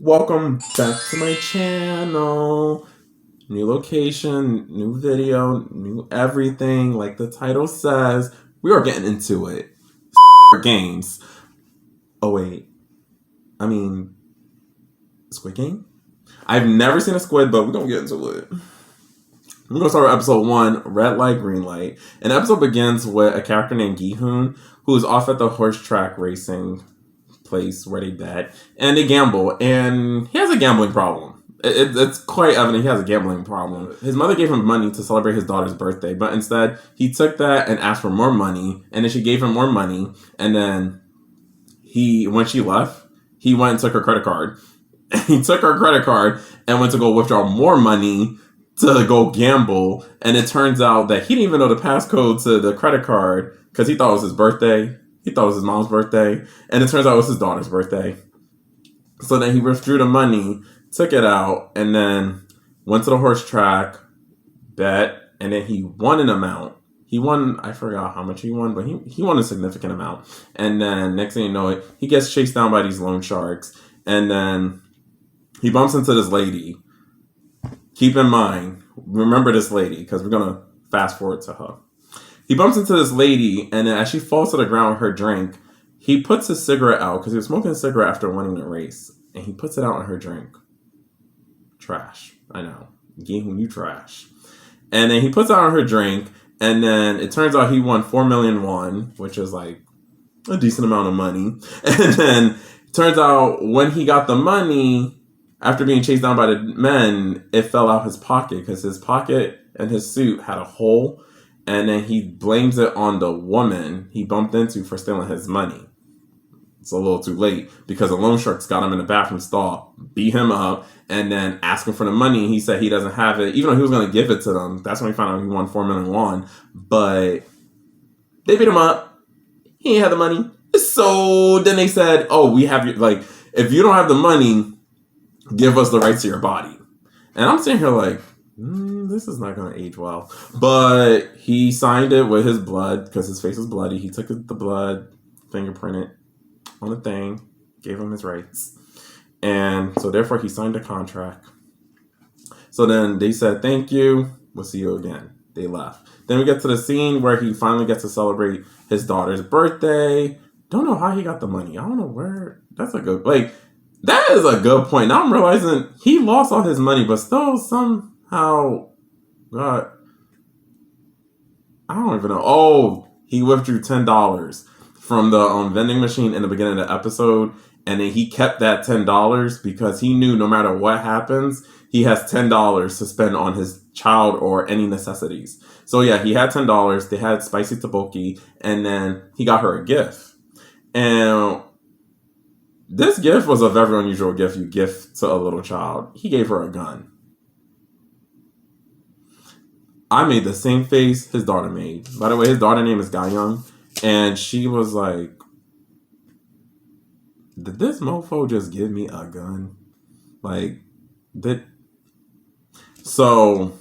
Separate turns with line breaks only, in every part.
Welcome back to my channel. New location, new video, new everything. Like the title says, we are getting into it. Games. Oh wait, I mean, Squid Game? I've never seen a squid, but we're gonna get into it. We're gonna start with episode 1, Red Light, Green Light. And the episode begins with a character named Gi-hoon, who's off at the horse track racing place where they bet, and they gamble, and he has a gambling problem. It's quite evident he has a gambling problem. His mother gave him money to celebrate his daughter's birthday, but instead he took that and asked for more money, and then she gave him more money, and then when she left, he went and took her credit card. He took her credit card and went to go withdraw more money to go gamble, and it turns out that he didn't even know the passcode to the credit card because he thought it was his birthday. He thought it was his mom's birthday, and it turns out it was his daughter's birthday. So then he withdrew the money, took it out, and then went to the horse track, bet, and then he won an amount. He won, I forgot how much he won, but he won a significant amount. And then next thing you know it, he gets chased down by these loan sharks, and then he bumps into this lady. Keep in mind, remember this lady, because we're going to fast forward to her. He bumps into this lady, and then as she falls to the ground with her drink, he puts his cigarette out, because he was smoking a cigarette after winning the race, and he puts it out in her drink. Trash. I know. Gi-hoon, you trash. And then he puts it out in her drink, and then it turns out he won 4 million won, which is like a decent amount of money. And then it turns out when he got the money, after being chased down by the men, it fell out his pocket, because his pocket and his suit had a hole. And then he blames it on the woman he bumped into for stealing his money. It's a little too late because the loan sharks got him in the bathroom stall, beat him up, and then asked him for the money. He said he doesn't have it, even though he was going to give it to them. That's when he found out he won 4 million won. But they beat him up. He ain't had the money. So then they said, oh, we have your, like, if you don't have the money, give us the rights to your body. And I'm sitting here like, this is not going to age well. But he signed it with his blood because his face was bloody. He took the blood, fingerprinted on the thing, gave him his rights. And so therefore he signed a contract. So then they said, thank you. We'll see you again. They left. Then we get to the scene where he finally gets to celebrate his daughter's birthday. Don't know how he got the money. I don't know where. That's a good, like, that is a good point. Now I'm realizing he lost all his money, but still somehow got, I don't even know. Oh, he withdrew $10 from the vending machine in the beginning of the episode. And then he kept that $10 because he knew no matter what happens, he has $10 to spend on his child or any necessities. So yeah, he had $10. They had spicy tteokbokki, and then he got her a gift. And this gift was a very unusual gift you gift to a little child. He gave her a gun. I made the same face his daughter made. By the way, his daughter's name is Ga-young, and she was like, did this mofo just give me a gun? Like, so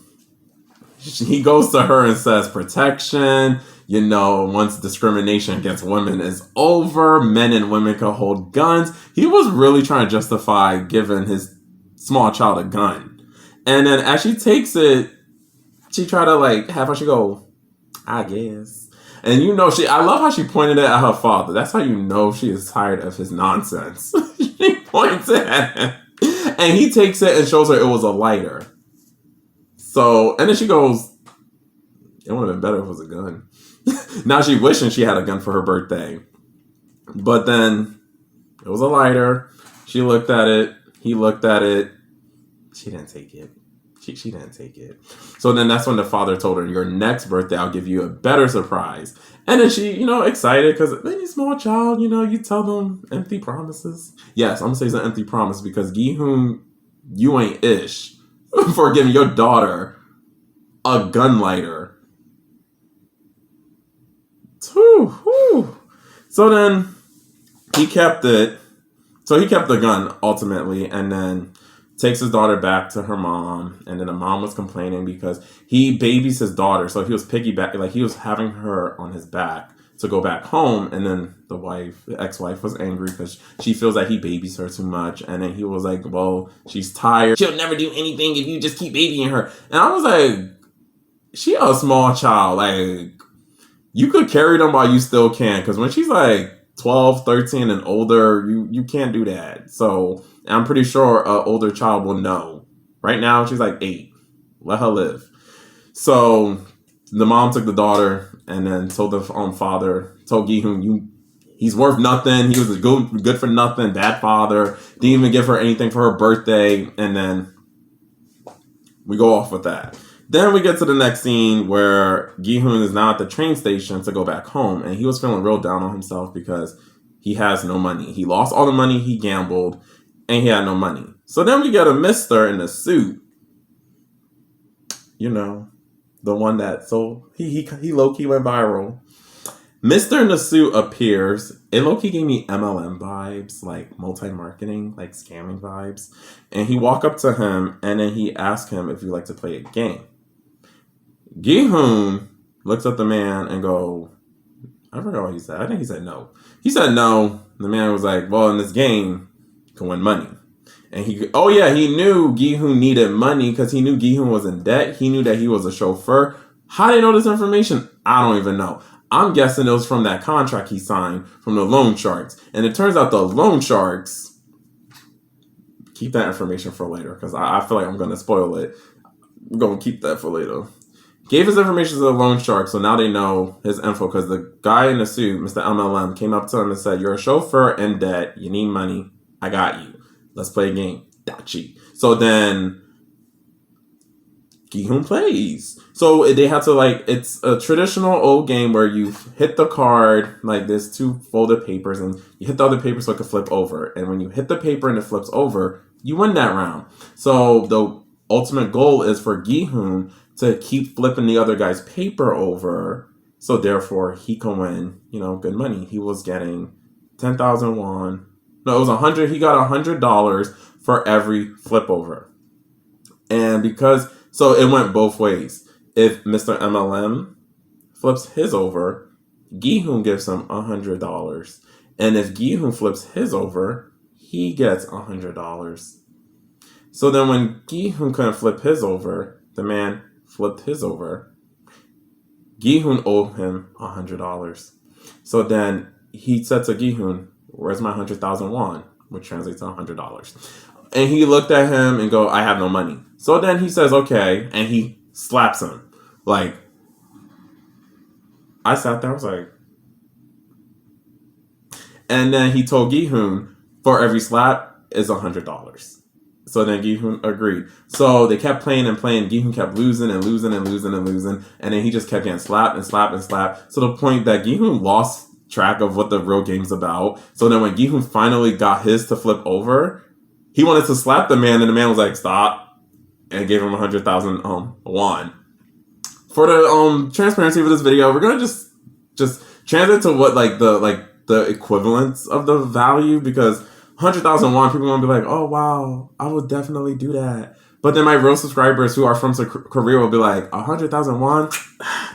he goes to her and says, protection, you know, once discrimination against women is over, men and women can hold guns. He was really trying to justify giving his small child a gun. And then as she takes it, she tried to like have her, she go, I guess. And you know, I love how she pointed it at her father. That's how you know she is tired of his nonsense. She points it at him. And he takes it and shows her it was a lighter. So, and then she goes, it would have been better if it was a gun. Now she wishing she had a gun for her birthday. But then it was a lighter. She looked at it. He looked at it. She didn't take it. She didn't take it. So then that's when the father told her, your next birthday, I'll give you a better surprise. And then she, you know, excited because any small child, you know, you tell them empty promises. Yes, I'm going to say it's an empty promise because Gi-hoon, you ain't ish for giving your daughter a gun lighter. So then he kept it. So he kept the gun ultimately, and then takes his daughter back to her mom, and then the mom was complaining because he babies his daughter, so he was piggyback, like he was having her on his back to go back home. And then the ex-wife was angry because she feels that he babies her too much. And then he was like, well, she's tired. She'll never do anything if you just keep babying her. And I was like, she a small child. Like, you could carry them while you still can. Because when she's like 12, 13 and older, you can't do that. So I'm pretty sure an older child will know. Right now, she's like 8. Let her live. So the mom took the daughter and then told the father, told Gi-hoon, he's worth nothing. He was a good for nothing, bad father. Didn't even give her anything for her birthday. And then we go off with that. Then we get to the next scene where Gi-hoon is now at the train station to go back home. And he was feeling real down on himself because he has no money. He lost all the money he gambled and he had no money. So then we get a mister in a suit. You know, the one that, so he low-key went viral. Mr. in the suit appears. It low-key gave me MLM vibes, like multi-marketing, like scamming vibes. And he walked up to him and then he asked him if he'd like to play a game. Gi-hoon looks at the man and go, I forgot what he said. I think he said no. He said no. The man was like, well, in this game, you can win money. And he knew Gi-hoon needed money because he knew Gi-hoon was in debt. He knew that he was a chauffeur. How did he know this information? I don't even know. I'm guessing it was from that contract he signed from the loan sharks. And it turns out the loan sharks, keep that information for later because I feel like I'm going to spoil it. I'm going to keep that for later. Gave his information to the loan shark, so now they know his info because the guy in the suit, Mr. MLM, came up to him and said, you're a chauffeur in debt. You need money. I got you. Let's play a game. Dachi. So then Gi-hoon plays. So they had to it's a traditional old game where you hit the card, like there's 2 folded papers and you hit the other paper so it can flip over. And when you hit the paper and it flips over, you win that round. So the ultimate goal is for Gi-hoon to keep flipping the other guy's paper over. So therefore he can win, good money. He was getting 10,000 won. No, it was 100. He got $100 for every flip over. And so it went both ways. If Mr. MLM flips his over, Gi-hoon gives him $100. And if Gi-hoon flips his over, he gets $100. So then when Gi-hoon couldn't flip his over, the man flipped his over. Gi-hoon owed him $100. So then he said to Gi-hoon, where's my 100,000 won? Which translates to $100. And he looked at him and go, I have no money. So then he says, okay. And he slaps him. Like, I sat there, I was like. And then he told Gi-hoon, for every slap is $100. So then Gi-hoon agreed. So they kept playing and playing. Gi-hoon kept losing and losing and losing and losing. And then he just kept getting slapped and slapped and slapped. To the point that Gi-hoon lost track of what the real game's about. So then when Gi-hoon finally got his to flip over, he wanted to slap the man and the man was like, stop, and gave him 100,000 won. For the transparency of this video, we're gonna just translate to what the equivalence of the value, because 100,000 won, people gonna be like, oh wow, I would definitely do that. But then my real subscribers who are from Korea will be like, 100,000 won,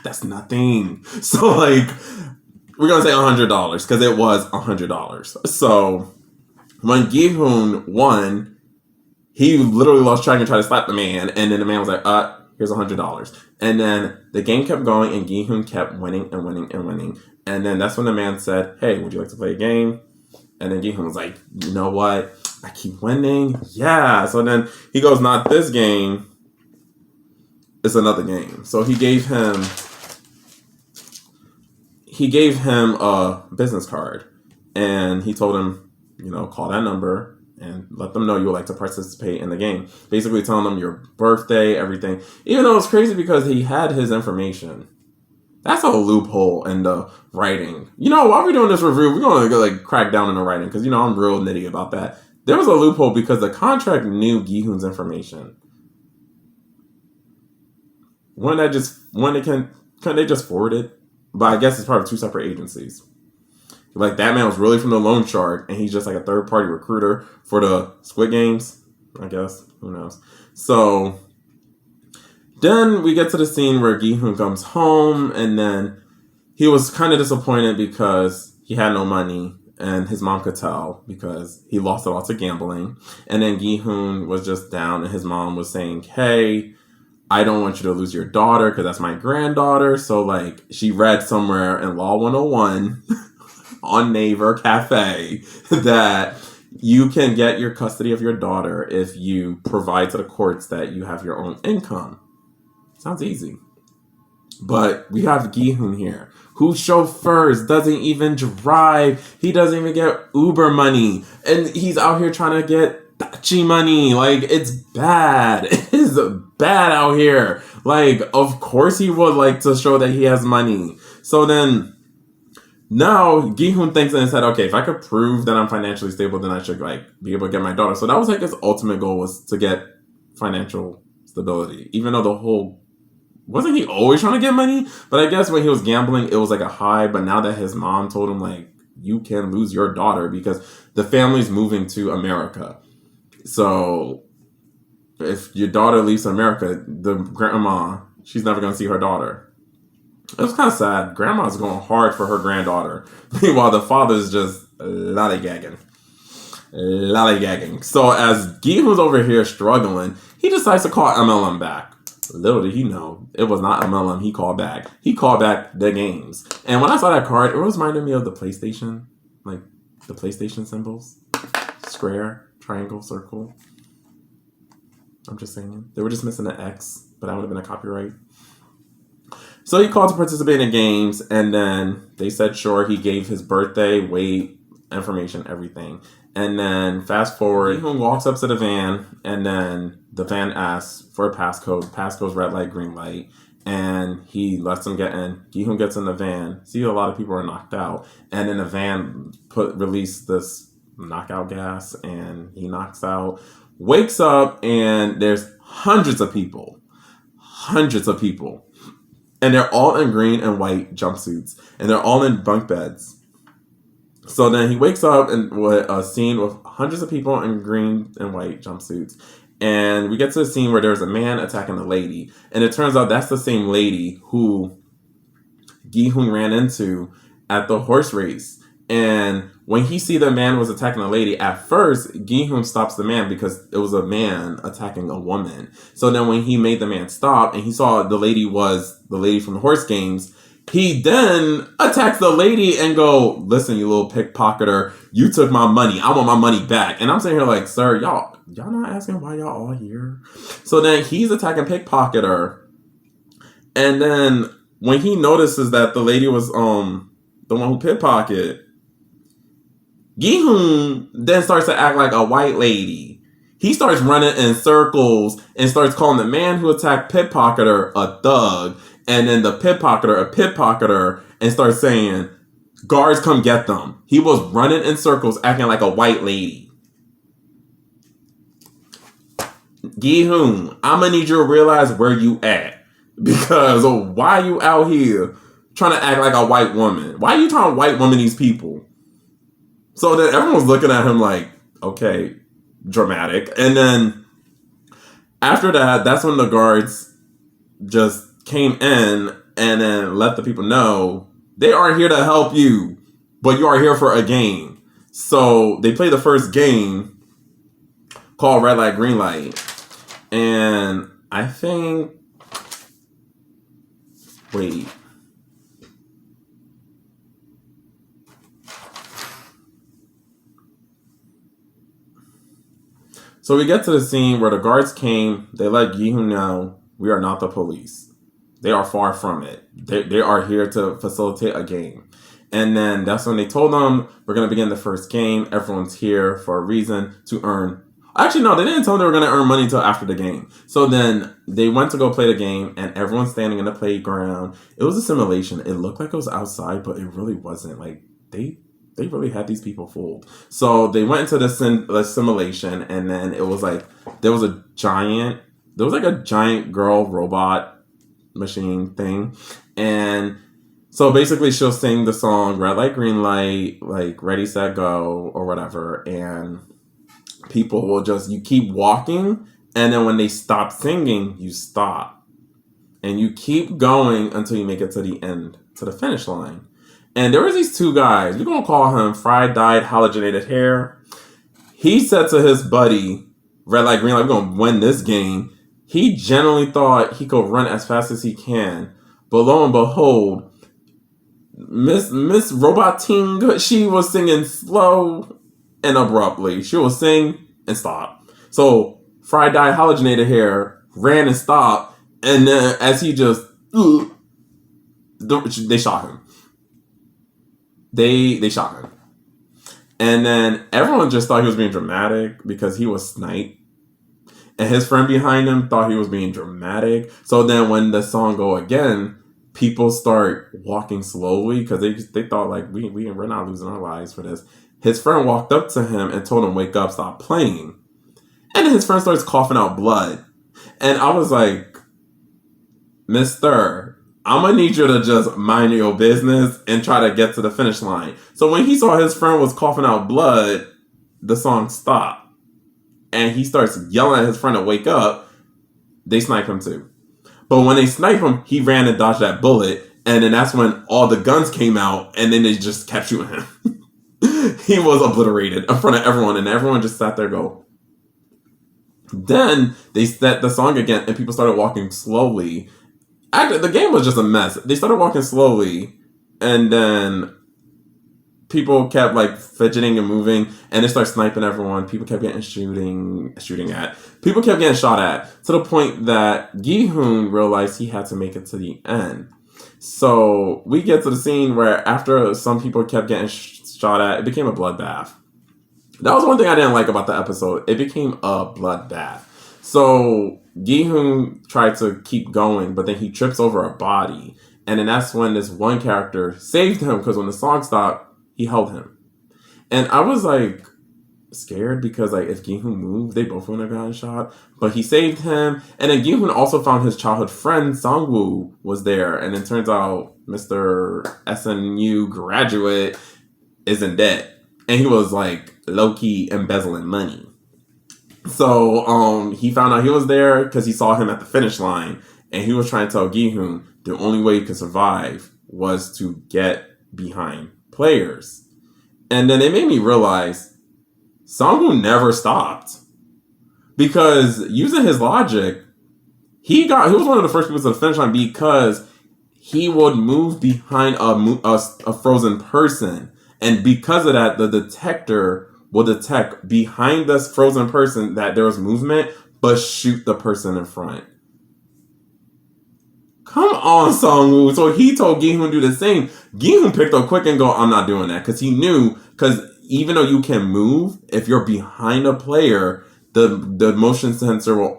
that's nothing. So we're going to say $100 because it was $100. So when Gi-hoon won, he literally lost track and tried to slap the man. And then the man was like, here's $100. And then the game kept going and Gi-hoon kept winning and winning and winning. And then that's when the man said, hey, would you like to play a game? And then Gi-hoon was like, you know what? I keep winning. Yeah. So then he goes, not this game. It's another game. So he gave him a business card and he told him, call that number and let them know you would like to participate in the game. Basically telling them your birthday, everything. Even though it's crazy because he had his information. That's a loophole in the writing. While we're doing this review, we're going to go crack down in the writing because, I'm real nitty about that. There was a loophole because the contract knew Gi-hoon's information. Couldn't they just forward it? But I guess it's part of 2 separate agencies. That man was really from the loan shark, and he's just a third-party recruiter for the Squid Games, I guess. Who knows? So then we get to the scene where Gi-hoon comes home, and then he was kind of disappointed because he had no money, and his mom could tell because he lost it all to gambling. And then Gi-hoon was just down, and his mom was saying, hey, I don't want you to lose your daughter because that's my granddaughter. So, like, she read somewhere in Law 101 on Naver Cafe that you can get your custody of your daughter if you provide to the courts that you have your own income. Sounds easy. But we have Gi-hoon here, who chauffeurs, doesn't even drive. He doesn't even get Uber money. And he's out here trying to get Dachi money. Like, it's bad. It is bad out here. Like, of course he would like to show that he has money. So then, now Gi-hoon thinks in his head, okay, if I could prove that I'm financially stable, then I should, like, be able to get my daughter. So that was, like, his ultimate goal, was to get financial stability. Even though wasn't he always trying to get money? But I guess when he was gambling, it was like a high. But now that his mom told him, like, you can lose your daughter because the family's moving to America. So if your daughter leaves America, the grandma, she's never going to see her daughter. It was kind of sad. Grandma's going hard for her granddaughter. Meanwhile, the father's just lollygagging. So as Gi-hoon's over here struggling, he decides to call MLM back. Little did he know, it was not MLM he called back. He called back the games. And when I saw that card, it reminded me of the PlayStation. Like, the PlayStation symbols. Square, triangle, circle. I'm just saying. They were just missing an X, but that would have been a copyright. So he called to participate in games, and then they said sure. He gave his birthday, weight, information, everything. And then fast forward, Gi-hoon walks up to the van, and then the van asks for a passcode. Passcode's red light, green light. And he lets him get in. Gi-hoon gets in the van. See, a lot of people are knocked out. And then the van released this knockout gas, and he knocks out. Wakes up, and there's hundreds of people. And they're all in green and white jumpsuits. And they're all in bunk beds. So then he wakes up and with a scene with hundreds of people in green and white jumpsuits. And we get to the scene where there's a man attacking a lady. And it turns out that's the same lady who Gi-hoon ran into at the horse race. And when he see the man was attacking a lady, at first, Gi-hoon stops the man because it was a man attacking a woman. So then when he made the man stop and he saw the lady was the lady from the horse games, he then attacks the lady and go, listen, you little pickpocketer, you took my money. I want my money back. And I'm sitting here like, sir, y'all not asking why y'all all here? So then he's attacking pickpocketer. And then when he notices that the lady was the one who pickpocketed, Gi-hoon then starts to act like a white lady. He starts running in circles and starts calling the man who attacked pickpocketer a thug. And then the pickpocketer, a pickpocketer, and starts saying, guards, come get them. He was running in circles, acting like a white lady. Gi-hoon, I'm going to need you to realize where you at. Because why you out here trying to act like a white woman? Why are you trying to white woman these people? So then everyone's looking at him like, okay, dramatic. And then after that, that's when the guards just came in and then let the people know they aren't here to help you, but you are here for a game. So they play the first game called Red Light, Green Light. And I think, wait. So we get to the scene where the guards came. They let Gi-hoon know we are not the police. They are far from it. They are here to facilitate a game. And then that's when they told them, we're going to begin the first game. Everyone's here for a reason to earn. Actually, no, they didn't tell them they were going to earn money until after the game. So then they went to go play the game, and everyone's standing in the playground. It was a simulation. It looked like it was outside, but it really wasn't. Like, they really had these people fooled. So they went into the simulation, and then it was like, there was a giant girl robot machine thing. And so basically she'll sing the song Red Light, Green Light, like Ready, Set, Go, or whatever. And people will you keep walking. And then when they stop singing, you stop. And you keep going until you make it to the end to the finish line. And there was these two guys. We're going to call him fried, dyed, halogenated hair. He said to his buddy, red light, green light, we're going to win this game. He genuinely thought he could run as fast as he can. But lo and behold, Miss Robotine, she was singing slow and abruptly. She will sing and stop. So fried, dyed, halogenated hair ran and stopped. And then as he just, they shot him. They shot him. And then everyone just thought he was being dramatic because he was sniped. And his friend behind him thought he was being dramatic. So then when the song go again, people start walking slowly because they thought like, we're not losing our lives for this. His friend walked up to him and told him, wake up, stop playing. And then his friend starts coughing out blood. And I was like, Mister, I'm going to need you to just mind your business and try to get to the finish line. So when he saw his friend was coughing out blood, the song stopped. And he starts yelling at his friend to wake up. They snipe him too. But when they snipe him, he ran and dodged that bullet. And then that's when all the guns came out. And then they just kept shooting him. He was obliterated in front of everyone. And everyone just sat there and go. Then they set the song again. And people started walking slowly. Actually, the game was just a mess. They started walking slowly. And then people kept like fidgeting and moving, and they started sniping everyone. People kept getting shooting at. People kept getting shot at to the point that Gi-hoon realized he had to make it to the end. So we get to the scene where after some people kept getting shot at, it became a bloodbath. That was one thing I didn't like about the episode. It became a bloodbath. So Gi-hoon tried to keep going, but then he trips over a body. And then that's when this one character saved him, because when the song stopped, he held him. And I was like scared because like if Gi-hoon moved, they both would have gotten shot. But he saved him. And then Gi-hoon also found his childhood friend Sangwoo was there. And it turns out Mr. SNU graduate isn't dead. And he was like low-key embezzling money. So he found out he was there because he saw him at the finish line. And he was trying to tell Gi-hoon the only way he could survive was to get behind players. And then it made me realize Sangwoo never stopped, because using his logic, he was one of the first people to the finish line because he would move behind a frozen person, and because of that, the detector will detect behind this frozen person that there was movement, but shoot the person in front. Come on, Sangwoo. So he told Gi-hoon to do the same. Gi-hoon picked up quick and go, I'm not doing that. Because he knew, because even though you can move, if you're behind a player, the motion sensor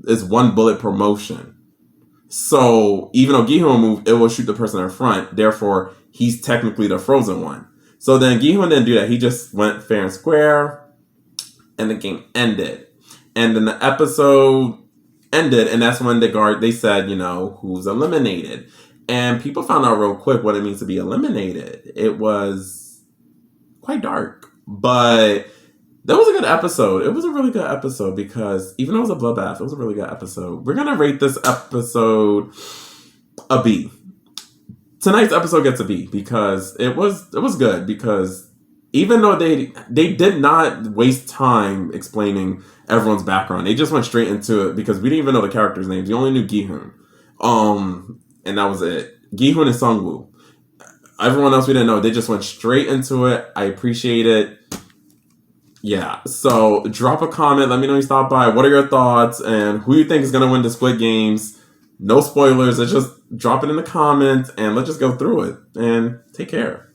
is one bullet per motion. So even though Gi-hoon moved, it will shoot the person in front. Therefore, he's technically the frozen one. So then Gi-hoon didn't do that. He just went fair and square. And the game ended. And then the episode ended, and that's when they said, who's eliminated. And people found out real quick what it means to be eliminated. It was quite dark, but that was a good episode. It was a really good episode because even though it was a bloodbath, it was a really good episode. We're gonna rate this episode a B. Tonight's episode gets a B because it was good, because even though they did not waste time explaining everyone's background, they just went straight into it because we didn't even know the characters' names. We only knew Gi-hoon. And that was it. Gi-hoon and Sangwoo. Everyone else we didn't know. They just went straight into it. I appreciate it. Yeah. So drop a comment. Let me know you stopped by. What are your thoughts? And who you think is going to win the Squid Games? No spoilers. Let's just drop it in the comments and let's just go through it. And take care.